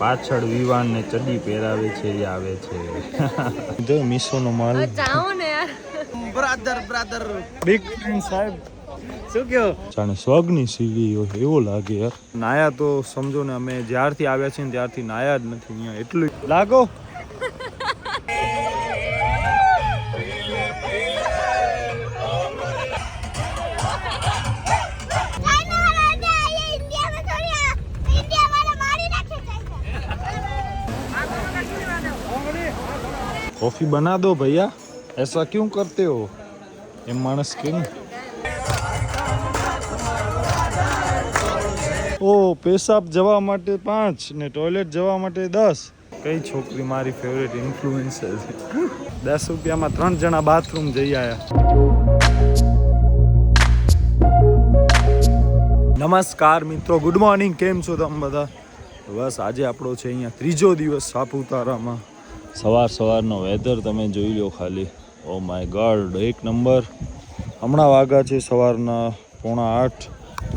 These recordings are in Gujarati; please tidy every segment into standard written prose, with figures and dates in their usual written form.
પાછળ વિવાન ને ચડી પહેરાવે છે એ આવે છે જો મીશોનો માલ જાઓ ને યાર બ્રધર બિગ ફ્રેન્ડ સાહેબ શું કયો જાણે સ્વર્ગની સીડી હોય એવો લાગે યાર. નાયા તો સમજો ને અમે જ્યારથી આવ્યા છીએ ને ત્યારથી નાયા જ નથી અહીંયા એટલું લાગો. कॉफी बना दो भैया, ऐसा क्यों करते हो? एम मानस क्यों? ओ पेशाब जवा माटे 5 ने टॉयलेट जवा माटे 10. कई छोकरी मारी फेवरेट इन्फ्लुएंसर है. 10 रुपया में 3 जना बाथरूम जई आया. नमस्कार मित्रों, गुड मॉर्निंग. केम छो तम बधा? बस आज आपणो छे अहींया त्रीजो दिवस सापुतारामां. સવારનો વેધર તમે જોઈ લો ખાલી. ઓ માય ગોડ, એક નંબર. હમણાં વાગ્યા છે સવારના 7:45.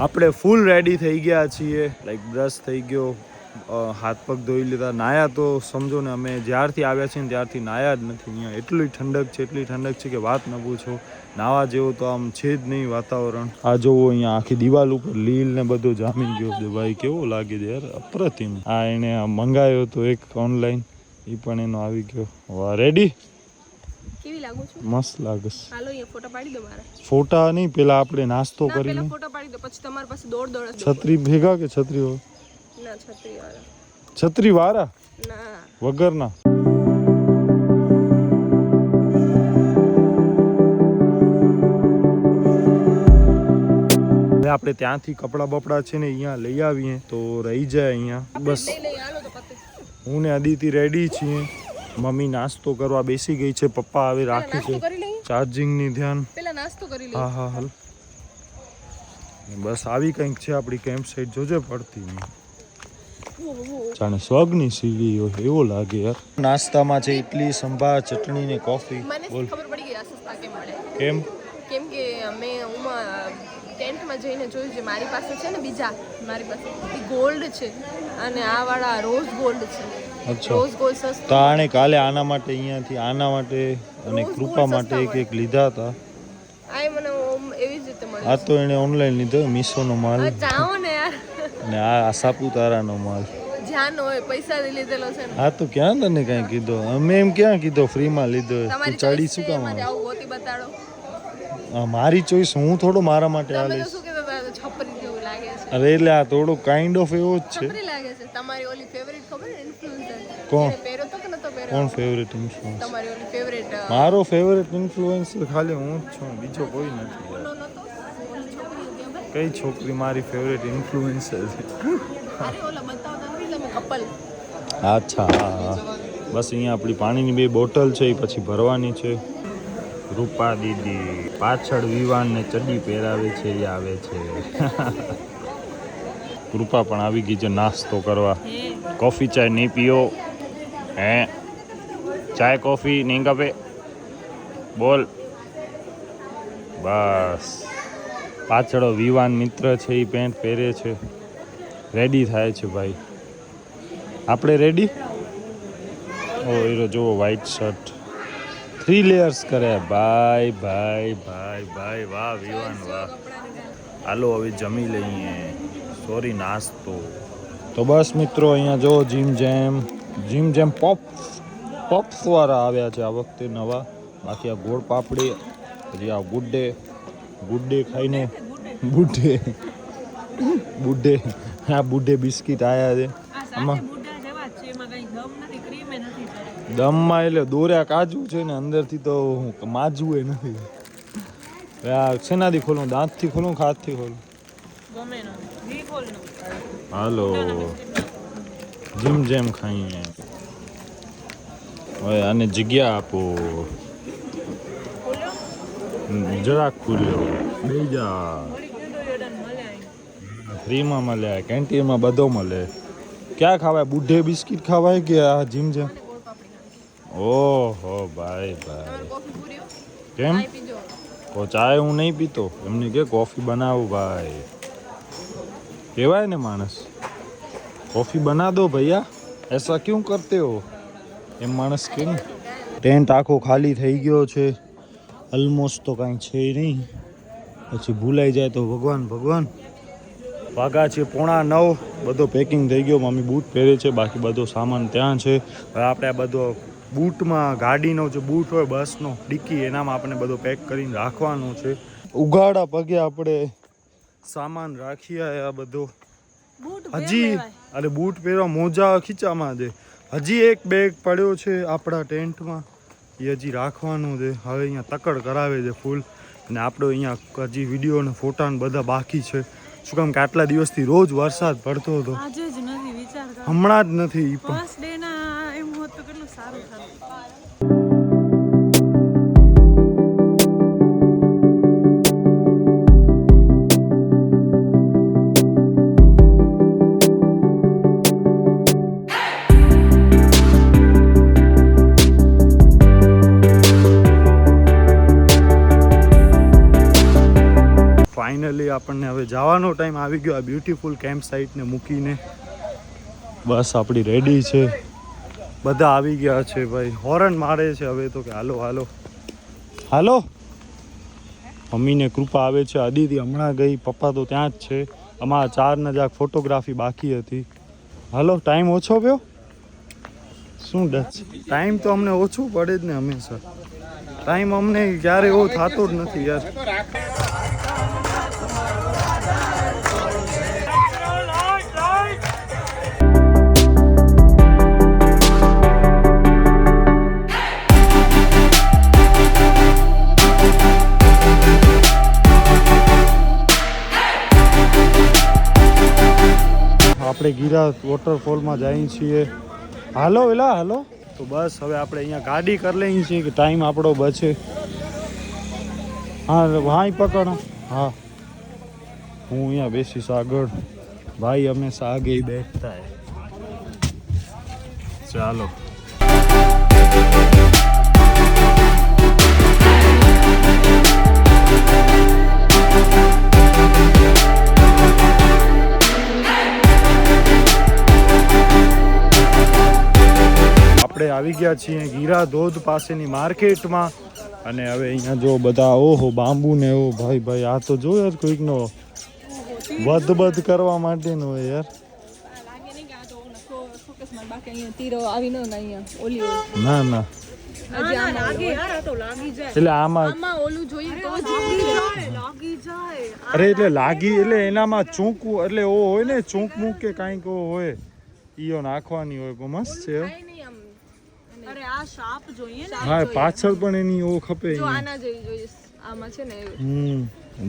આપણે ફૂલ રેડી થઈ ગયા છીએ. લાઈક બ્રશ થઈ ગયો, હાથ પગ ધોઈ લીધા. નાયા તો સમજો ને અમે જ્યારથી આવ્યા છીએ ને ત્યારથી નાયા જ નથી અહીંયા. એટલી ઠંડક છે કે વાત ન પૂછો. નાવા જેવું તો આમ છે જ નહીં વાતાવરણ. આ જોવો અહીંયા આખી દિવાલ ઉપર લીલ ને બધું જામી ગયો છે ભાઈ. કેવો લાગે છે યાર, અપ્રતિમ. આ એને મંગાવ્યો તો એક ઓનલાઈન, ઈ પણ એનો આવી ગયો. વાહ, રેડી? કેવી લાગુ છું? મસ્ત લાગે. હાલો અહીંયા ફોટો પાડી દો મારા. ફોટા નહીં, પેલા આપણે નાસ્તો કરીને પહેલા ફોટો પાડી દો, પછી તમારી પાસે દોડ છત્રી ભેગા કે છત્રી હોય? ના, છત્રી વાળા. છત્રી વાળા ના, વગરના. આપણે ત્યાંથી કપડા બપડા છે ને અહીંયા લઈ આવીએ તો રહી જાય અહીંયા. બસ હું ને અદિતિ રેડી છીએ. મમ્મી નાસ્તો કરવા બેસી ગઈ છે. પપ્પા હવે રાખી છે ચાર્જિંગ ની ધ્યાન. પેલા નાસ્તો કરી લે. હા હાલ. બસ આવી કંઈક છે આપણી કેમ્પ સાઈડ. જોજે પડતી જાણે સ્વર્ગની સીડી હોય એવો લાગે યાર. નાસ્તામાં છે ઇડલી, સંભાર, ચટણી ને કોફી. બોલ. ખબર પડી ગઈ આ સસ્તા કેમ મળે. કેમ કે મેં ટેન્ટમાં જઈને જોયું છે. મારી પાસે છે ને બીજા, મારી પાસે ગોલ્ડ છે અને આ વાળા રોઝ ગોલ્ડ છે. અચ્છા, રોઝ ગોલ્ડ સસ્તો. તો આણે કાલે આના માટે અહીંયાથી આના માટે અને કૃપા માટે એક લીધા હતા. આ મને એવી જ રીતે મળે. આ તો એને ઓનલાઈન લીધો, મીશોનો માલ. જાઓ ને યાર. અને આ સાપુતારાનો માલ. જ્યાં હોય પૈસા લીધેલો છે ને. હા તો ક્યાં તને કઈ કીધો? અમે એમ ક્યાં કીધો ફ્રીમાં લીધો? તું ચાડી શું કામ? આવું ગોતી બતાડો. મારી ચોઈસ, હું થોડો મારા માટે તમે તો આલીશ. શું કહેતા છપરી જેવું લાગે છે. અરે એટલે આ થોડો કાઇન્ડ ઓફ એવો જ છે. છપરી લાગે છે. તમારી ઓલી ફેવરિટ ખબર છે ઇન્ફ્લુએન્સર? કોણ? પહેરો તો કે નતો પહેરો? કોણ ફેવરેટ ઇન્ફ્લુએન્સર? તમારી ઓલી ફેવરિટ. મારો ફેવરેટ ઇન્ફ્લુએન્સર ખાલી હું જ છું, બીજો કોઈ નથી. ઓલો નતો ઓલી છોકરી હતી હવે. કઈ છોકરી મારી ફેવરેટ ઇન્ફ્લુએન્સર છે? અરે ઓલા બતાવતા નથી તમે કપલ. અચ્છા હા. બસ અહીંયા આપણી પાણીની 2 બોટલ છે, એ પછી ભરવાની છે. રૂપા દીદી પાછળ વિવાન ને ચડી પહેરાવે છે એ આવે છે. કૃપા પણ આવી ગઈ છે નાસ્તો કરવા. કોફી ચાય નહીં પીઓ? હે, ચાય કોફી નહીં ગપે? બોલ. બસ પાછળ વિવાન મિત્ર છે, એ પેન્ટ પહેરે છે. રેડી થાય છે ભાઈ. આપણે રેડી? ઓ એરો જુઓ, વ્હાઈટ શર્ટ 3 લેયર્સ કરે. ભાઈ ભાઈ ભાઈ ભાઈ, વાહ વિવાન વાહ. હાલો હવે જમી લઈએ. સોરી નાસ્તો. તો બસ મિત્રો અહીંયા જો જીમ જેમ પોપ્સ વાળા આવ્યા છે આ વખતે નવા. બાકી આ ગોળ પાપડી, પછી આ ગુડ ડે ખાઈને બુઢે બિસ્કિટ આવ્યા છે. આમાં દમમાં એટલે દોર્યા કાજુ છે ને અંદરથી તો માજવું એ નથી. આ શેનાથી ખોલું? દાંતથી ખોલું કે હાથથી ખોલું? હાલો જેમ ખાઈએ. હવે આને જગ્યા આપો. જરાક ખુલ્યો બે જા. ફ્રીમાં મળે, કેન્ટીનમાં બધો મળે. ક્યાં ખાવાય? બુઢે બિસ્કિટ ખાવાય કે આ જીમ? ઓહો ભાઈ. કેમ? તો ચાય હું નહીં પીતો. એમને કે કોફી બનાવું ભાઈ. કહેવાય ને માણસ, કોફી બના દો ભૈયા. ऐसा क्यों करते हो એમ માણસ કે ને. ટેન્ટ આખો ખાલી થઈ ગયો છે, ઓલમોસ્ટ તો કાંઈ છે નહીં, પછી ભૂલાઈ જાય તો ભગવાન. વાગા છે 8:45, બધો પેકિંગ થઈ ગયો. મમ્મી બૂટ પહેરે છે, બાકી બધો સામાન ત્યાં છે. હવે આપણે આ બધો બૂટમાં, ગાડીનો જે બૂટ હોય બસનો ડિક્કી, એનામાં આપણે બધો પેક કરીને રાખવાનો છે. ઉગાડા પગે આપણે સામાન રાખી આ બધો. હજી અરે બૂટ પહેરવા, મોજા ખીચામાં છે. હજી એક બેગ પડ્યો છે આપણા ટેન્ટમાં, એ હજી રાખવાનો છે. હવે અહીંયા તકડ કરાવે છે ફૂલ, અને આપણો અહીંયા હજી વિડીયો અને ફોટા ને બધા બાકી છે. શું કામ કે આટલા દિવસથી રોજ વરસાદ પડતો હતો, આજે જ નથી વિચાર કર, હમણાં જ નથી. ફર્સ્ટ ડે ના એમ હોત તો કેટલું સારું થાત. ફાઇનલી આપણને હવે જવાનો ટાઈમ આવી ગયો. આ બ્યુટીફુલ કેમ્પ સાઇટને મૂકીને બસ આપણી રેડી છે. બધા આવી ગયા છે ભાઈ, હોર્ન મારે છે હવે તો કે હાલો હાલો હાલો. મમ્મીને કૃપા આવે છે. અદિતિ હમણાં ગઈ, પપ્પા તો ત્યાં જ છે. અમારા 4 જ ફોટોગ્રાફી બાકી હતી. હાલો, ટાઈમ ઓછો પયો શું ડચ? ટાઈમ તો અમને ઓછું પડે જ ને હંમેશા. ટાઈમ અમને ક્યારે એવો થતો જ નથી યાર. આપણે ગીરા વોટરફોલમાં જઈએ છીએ. હાલો એલા હાલો. તો બસ હવે આપણે અહીંયા ગાડી કરી લઈએ છીએ કે ટાઈમ આપણો બચે. હા ભાઈ પકડો. હા હું અહીંયા બેસીશ આગળ, ભાઈ હંમેશા આગે ही बैठता है. ચાલો. આપણે આવી ગયા છીએ ગીરા ધોધ પાસેની માર્કેટમાં, અને હવે અહીંયા જો બધા ઓહો બાંબુ ને એવો. ભાઈ આ તો જો યાર કોઈકનો વધ કરવા માટેનો હોય યાર. ના એટલે આમાં અરે એટલે લાગી એટલે એનામાં ચૂંકવું એટલે ઓ હોય ને ચૂંક મૂક કે કાંઈક હોય ઈયો નાખવાની હોય. મસ્ત છે. અરે આ શાપ જોઈએ ને. હા પાછળ પણ એની ઓ ખપે. જો આના જેવી જોઈએ. આમાં છે ને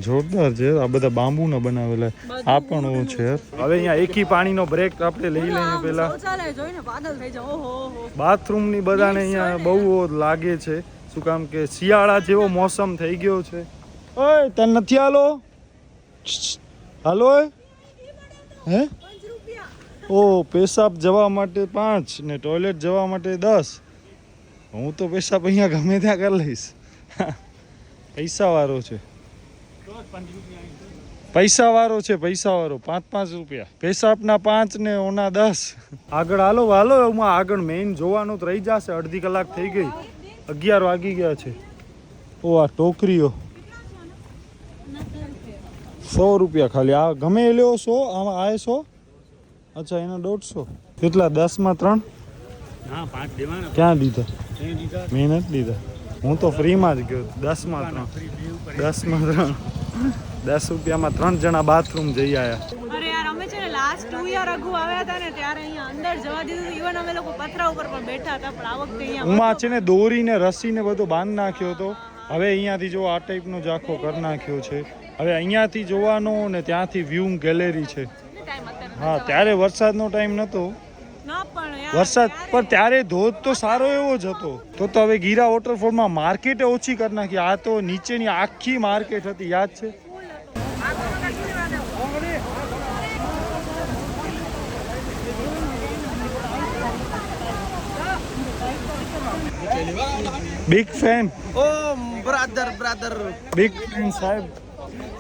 જોરદાર છે. આ બધા બાંબુના બનાવેલા. આ પણ ઓ છે. હવે અહીંયા એકી પાણીનો બ્રેક આપણે લઈ લઈએ પેલા. શૌચાલય જોઈને પાગલ થઈ જાવ. ઓહો બાથરૂમ ની બધાને અહીંયા બહુ લાગે છે. શું કામ કે શિયાળા જેવો મોસમ થઈ ગયો છે. ઓય તને નથી હાલો હાલો હે. ઓ પેશાબ જવા માટે 5 ને ટોયલેટ જવા માટે 10. હું તો પેશાબ અહીંયા ગમે ત્યાં કરી લઈશ. પૈસા વાળો છે, પૈસા વાળો છે, પૈસા વાળો. 5 રૂપિયા પેશાબના 5 ને ઓના 10. આગળ હાલો હાલો. હું આગળ મેઇન જોવાનું તો રહી જશે. અડધી કલાક થઈ ગઈ, 11 વાગી ગયા છે. ઓ આ ટોકરીઓ 100 રૂપિયા ખાલી. આ ગમે એ લ્યો 100. આમાં આ 100. અચ્છા એના 150. કેટલા? 10 માં 3. હા 5 દેવાના. ક્યાં દીધા? મેં નથી દીધા. હું તો ફ્રીમાં જ ગયો. 10 માં 3. 10 માં 3. 10 રૂપિયામાં 3 જણા બાથરૂમ જઈ આવ્યા. અરે યાર અમે છે ને લાસ્ટ 2 યર અગુ આવ્યા હતા ને ત્યારે અહીંયા અંદર જવા દીધું. ઈવન અમે લોકો પથરા ઉપર પણ બેઠા હતા, પણ આ વખતે અહીંયા ઉમાં છે ને દોરીને રસીને બધો બાંધ નાખ્યો હતો. હવે અહીંયાથી જો આ ટાઈપનો ઝાંખો કરી નાખ્યો છે. હવે અહીંયાથી જોવાનો ને ત્યાંથી વ્યૂ ગેલેરી છે. હા ત્યારે વરસાદનો ટાઈમ નહોતો. વરસાદ પણ ત્યારે ધોધ તો સારો એવો જ હતો. તો હવે ગીરા વોટરફોલમાં માર્કેટે ઓછી કરી નાખી. આ તો નીચેની આખી માર્કેટ હતી, યાદ છે? Big fan. ઓ બ્રધર બિગ ફેન સાહેબ.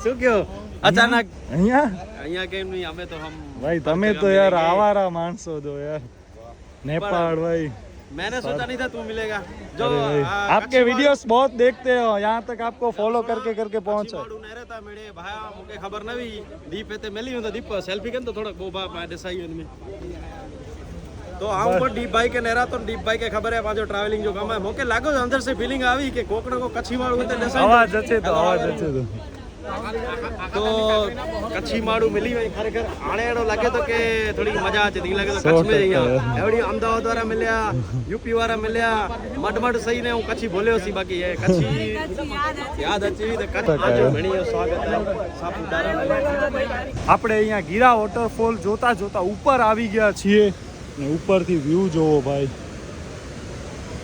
શું કયો અચાનક અહીંયા અહીંયા કેમ નહીં? અમે તો ભાઈ તમે તો યાર આવારા માણસો છો યાર. नेपाल भाई मैंने सोचा नहीं था तू मिलेगा जो अरे भाई, आपके वीडियोस बहुत देखते हो यहाँ तक आपको फॉलो करके करके पहुंचा नहीं रहता मेरे भाई मुझे खबर नहीं दीप है मिली हूं तो दीप सेल्फी कर तो थोड़ा बोबा देसाई में तो आऊं पर डीप भाई के नेरा तो डीप भाई के खबर है जो ट्रैवलिंग जो काम है मोके लागो अंदर से फीलिंग આવી કે કોકણ કો કચ્છી માળું તો દેસાઈ आवाज अच्छे तो તો કચ્છી માળું મિલી હોય ખરેખર આણે એડો લાગે તો કે થોડી મજા આવે તી લાગે તો કચ્છ में જઈ આવ એવડી અમદાવાદ વાળા મળ્યા યુપી વાળા મળ્યા મડ સહી ને હું કચ્છી બોલ્યો છી બાકી એ કચ્છી યાદ હતી તો કચ્છ આજે ઘણી સ્વાગત है સાપુતારા આપણે અહીંયા ગીરા વોટરફોલ જોતા જોતા ઉપર આવી ગયા છીએ ને ઉપરથી વ્યૂ જોવો ભાઈ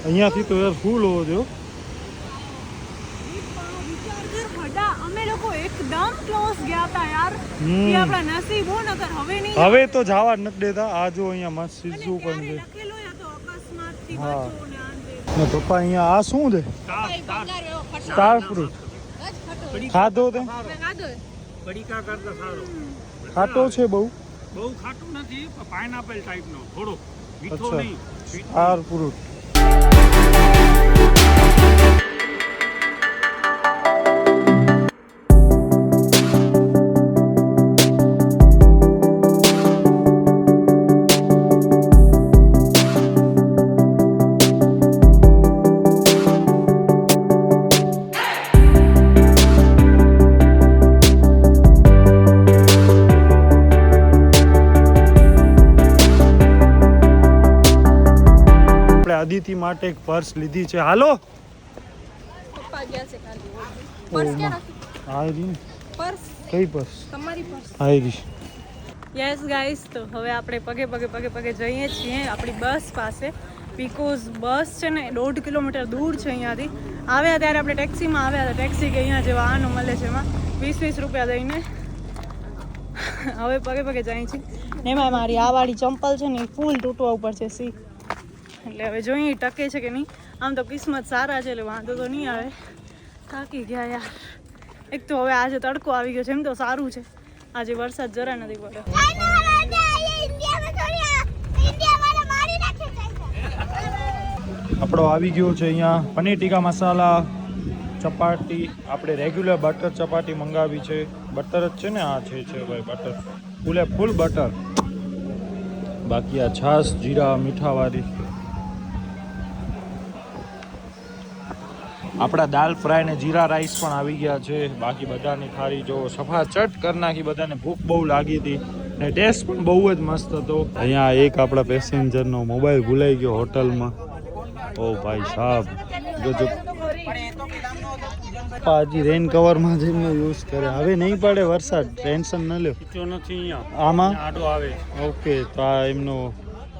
અહીંયાથી તો યાર ફૂલ હોવો જો અમે લોકો એકદમ ક્લોઝ ગયા હતા યાર એ આપણા નસીબ હો નકર હવે નહીં હવે તો જવા જ નથી દેતા આ જો અહીંયા મસ્ત સીઝુ પણ છે લખેલું હતો અકસ્માતથી હા. બચો ને આંધે ને પપ્પા અહીંયા આ શું છે સ્ટાર ફ્રૂટ ખાધો તે પડીકા કરતા સારો ખાટો છે બહુ બહુ ખાટું નથી પાઇનાપલ ટાઈપ નો થોડો મીઠો અચ્છા નહીં સ્ટાર ફ્રૂટ અદિતિ માટે એક પર્સ લીધી છે હાલો પપ્પા ગયા છે ખાલી પર્સ ક્યાં રાખ્યું હાયરી પર્સ કઈ પર્સ તમારી પર્સ હાયરી યસ ગાઈસ તો હવે આપણે પગે જઈએ છીએ આપણી બસ પાસે બીકોઝ બસ છે ને 1.5 કિલોમીટર દૂર છે અહીંયાથી આવ્યા ત્યારે આપણે ટેક્સીમાં આવ્યા હતા ટેક્સી કે અહીંયા જે વાહનો મળે છે એમાં 20 રૂપિયા દઈને હવે પગે જઈએ છીએ ને એમાં મારી આ વાળી ચંપલ છે ને એ ફૂલ તૂટવા ઉપર છે સી એટલે હવે જોઈએ ટકે છે કે નહીં આમ તો કિસ્મત સારા છે એટલે વાંધો તો નહીં આવે થાકી ગયા યાર એક તો હવે આજે તડકો આવી ગયો છે એમ તો સારું છે આજે વરસાદ જરા નથી પડ્યો આપણો આવી ગયો છે અહીંયા પનીર ટીકા મસાલા ચપાટી આપણે રેગ્યુલર બટર ચપાટી મંગાવી છે બટર જ છે ને આ છે ભાઈ બટર ફૂલ બટર બાકી આ છાશ જીરા મીઠાવાળી આપણા દાલ ફ્રાય ને જીરા રાઈસ પણ આવી ગયા છે બાકી બધાની થાળી જો સફા ચટ કરી નાખી બધાને ભૂખ બહુ લાગી હતી ને ટેસ્ટ પણ બહુ જ મસ્ત હતો અહીંયા એક આપણા પેસેન્જરનો મોબાઈલ ભૂલાઈ ગયો હોટલમાં ઓ ભાઈ સાહેબ ગજબ હજી રેન કવરમાં જઈને યુઝ કરે હવે નહીં પડે વરસાદ ટેન્શન ન લ્યો નથી અહીંયા આમાં આડો આવે ઓકે તો આ એમનો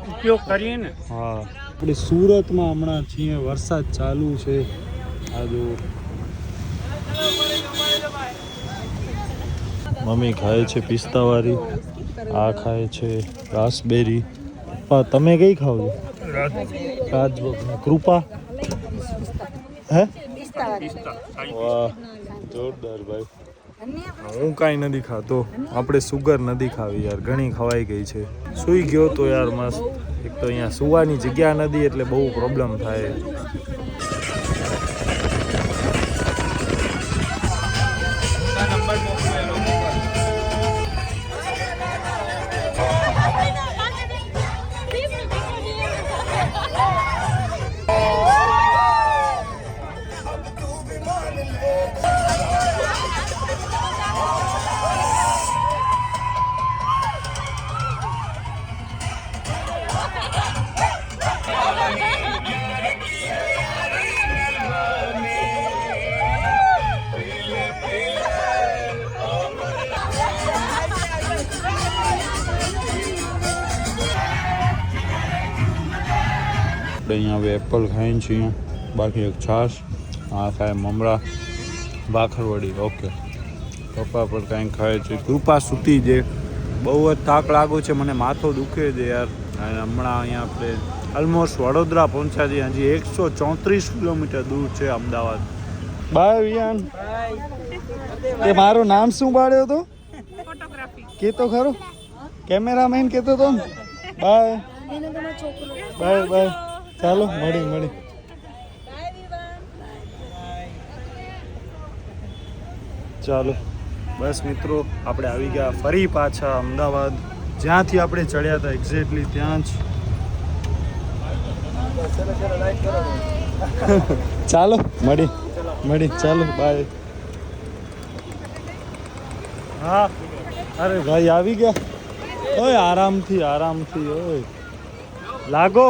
ઉપયોગ કરીએ ને હા આપણે સુરતમાં હમણાં છીએ વરસાદ ચાલુ છે આ જો મમ્મી ખાય છે પિસ્તાવાળી આ ખાય છે રાસબેરી પપ્પા તમે કઈ ખાવ છો રાજભોગ કૃપા હે વાહ જોરદાર ભાઈ હું કાંઈ નથી ખાતો આપણે સુગર નથી ખાવી યાર ઘણી ખવાઈ ગઈ છે સૂઈ ગયો તો યાર મસ્ત એક તો અહીંયા સુવાની જગ્યા નથી એટલે બહુ પ્રોબ્લેમ થાય આપણે અહીંયા હવે એપલ ખાઈને છીએ બાકી એક છાશ આ ખાય મમરા ભાખરવડી ઓકે પપ્પા પણ કાંઈ ખાય છે કૃપા સૂતી છે બહુ જ થાક લાગુ છે મને માથો દુખે છે યાર અને હમણાં અહીંયા આપણે ઓલમોસ્ટ વડોદરા પહોંચ્યા છીએ હજી 134 કિલોમીટર દૂર છે અમદાવાદ બાય વિયાન તે મારું નામ શું પાડ્યો હતો ફોટોગ્રાફી કે તો ખરો કેમેરામેન કહેતો હતો ને બાય બાય બાય. ચાલો મળી. ચાલો બસ મિત્રો, આપણે આવી ગયા ફરી પાછા અમદાવાદ, જ્યાંથી આપણે ચડ્યા હતા એક્ઝેક્ટલી ત્યાં જ. ચાલો મળી ચાલો બાય. હા અરે ભાઈ આવી ગયા. ઓય આરામથી ઓય લાગો